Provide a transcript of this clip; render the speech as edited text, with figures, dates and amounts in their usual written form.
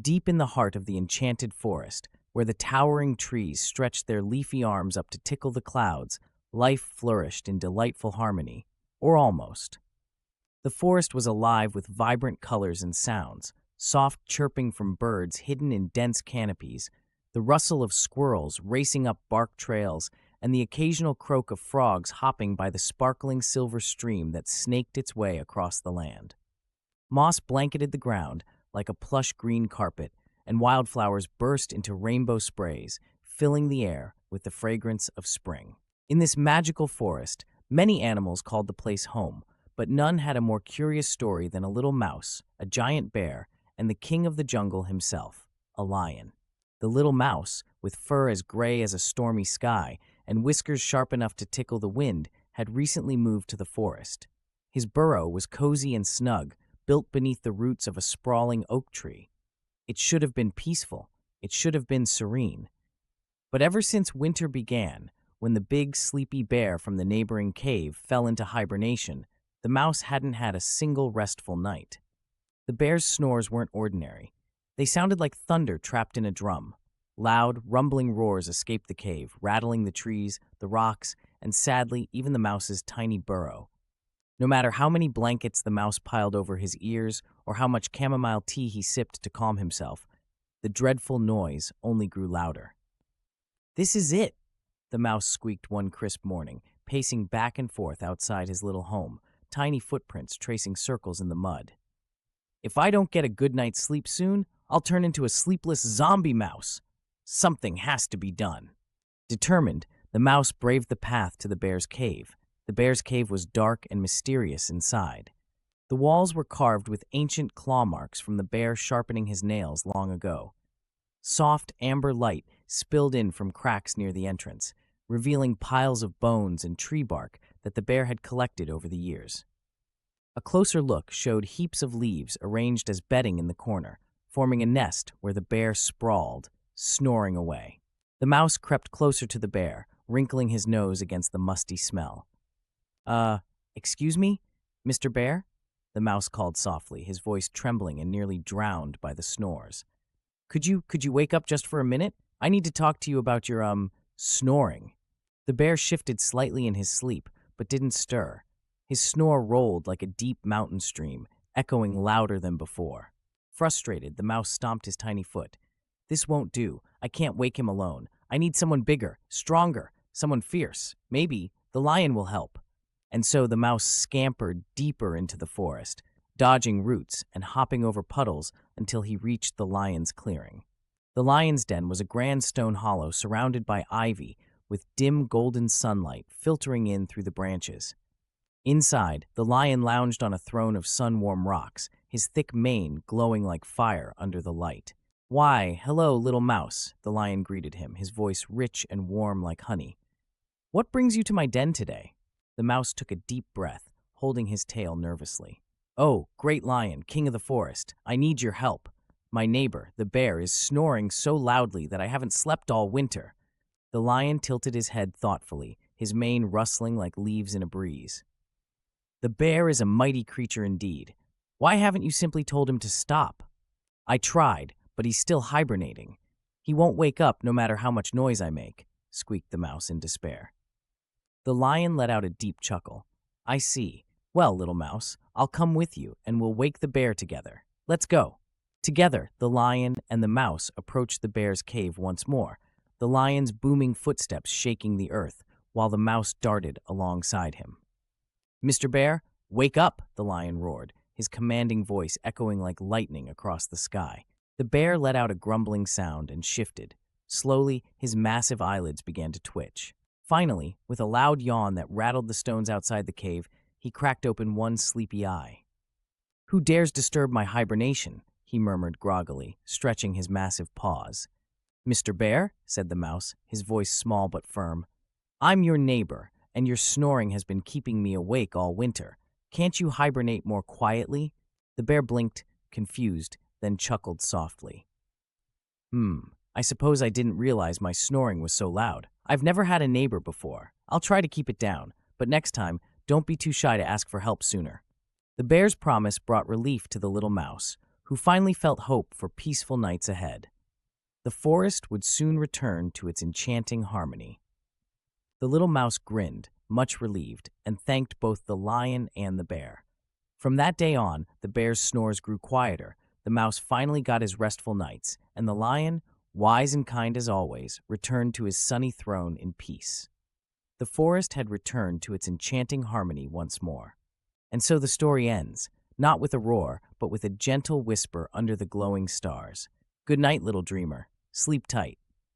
Deep in the heart of the enchanted forest, where the towering trees stretched their leafy arms up to tickle the clouds, life flourished in delightful harmony, or almost. The forest was alive with vibrant colors and sounds, soft chirping from birds hidden in dense canopies, the rustle of squirrels racing up bark trails, and the occasional croak of frogs hopping by the sparkling silver stream that snaked its way across the land. Moss blanketed the ground like a plush green carpet, and wildflowers burst into rainbow sprays, filling the air with the fragrance of spring. In this magical forest, many animals called the place home, but none had a more curious story than a little mouse, a giant bear, and the king of the jungle himself, a lion. The little mouse, with fur as gray as a stormy sky and whiskers sharp enough to tickle the wind, had recently moved to the forest. His burrow was cozy and snug, built beneath the roots of a sprawling oak tree. It should have been peaceful. It should have been serene. But ever since winter began, when the big, sleepy bear from the neighboring cave fell into hibernation, the mouse hadn't had a single restful night. The bear's snores weren't ordinary. They sounded like thunder trapped in a drum. Loud, rumbling roars escaped the cave, rattling the trees, the rocks, and sadly, even the mouse's tiny burrow. No matter how many blankets the mouse piled over his ears or how much chamomile tea he sipped to calm himself, the dreadful noise only grew louder. "This is it," the mouse squeaked one crisp morning, pacing back and forth outside his little home, tiny footprints tracing circles in the mud. "If I don't get a good night's sleep soon, I'll turn into a sleepless zombie mouse. Something has to be done." Determined, the mouse braved the path to the bear's cave. The bear's cave was dark and mysterious inside. The walls were carved with ancient claw marks from the bear sharpening his nails long ago. Soft amber light spilled in from cracks near the entrance, revealing piles of bones and tree bark that the bear had collected over the years. A closer look showed heaps of leaves arranged as bedding in the corner, forming a nest where the bear sprawled, snoring away. The mouse crept closer to the bear, wrinkling his nose against the musty smell. Excuse me, Mr. Bear?" the mouse called softly, his voice trembling and nearly drowned by the snores. Could you wake up just for a minute? I need to talk to you about your, snoring." The bear shifted slightly in his sleep, but didn't stir. His snore rolled like a deep mountain stream, echoing louder than before. Frustrated, the mouse stomped his tiny foot. "This won't do. I can't wake him alone. I need someone bigger, stronger, someone fierce. Maybe the lion will help." And so the mouse scampered deeper into the forest, dodging roots and hopping over puddles until he reached the lion's clearing. The lion's den was a grand stone hollow surrounded by ivy, with dim golden sunlight filtering in through the branches. Inside, the lion lounged on a throne of sun-warm rocks, his thick mane glowing like fire under the light. "Why, hello, little mouse," the lion greeted him, his voice rich and warm like honey. "What brings you to my den today?" The mouse took a deep breath, holding his tail nervously. "Oh, great lion, king of the forest, I need your help. My neighbor, the bear, is snoring so loudly that I haven't slept all winter." The lion tilted his head thoughtfully, his mane rustling like leaves in a breeze. "The bear is a mighty creature indeed. Why haven't you simply told him to stop?" "I tried, but he's still hibernating. He won't wake up no matter how much noise I make," squeaked the mouse in despair. The lion let out a deep chuckle. "I see. Well, little mouse, I'll come with you and we'll wake the bear together. Let's go." Together, the lion and the mouse approached the bear's cave once more, the lion's booming footsteps shaking the earth, while the mouse darted alongside him. "Mr. Bear, wake up," the lion roared, his commanding voice echoing like lightning across the sky. The bear let out a grumbling sound and shifted. Slowly, his massive eyelids began to twitch. Finally, with a loud yawn that rattled the stones outside the cave, he cracked open one sleepy eye. "Who dares disturb my hibernation?" he murmured groggily, stretching his massive paws. "Mr. Bear," said the mouse, his voice small but firm, "I'm your neighbor, and your snoring has been keeping me awake all winter. Can't you hibernate more quietly?" The bear blinked, confused, then chuckled softly. I suppose I didn't realize my snoring was so loud. I've never had a neighbor before. I'll try to keep it down, but next time, don't be too shy to ask for help sooner." The bear's promise brought relief to the little mouse, who finally felt hope for peaceful nights ahead. The forest would soon return to its enchanting harmony. The little mouse grinned, much relieved, and thanked both the lion and the bear. From that day on, the bear's snores grew quieter, the mouse finally got his restful nights, and the lion, wise and kind as always, returned to his sunny throne in peace. The forest had returned to its enchanting harmony once more. And so the story ends, not with a roar, but with a gentle whisper under the glowing stars. Good night, little dreamer. Sleep tight.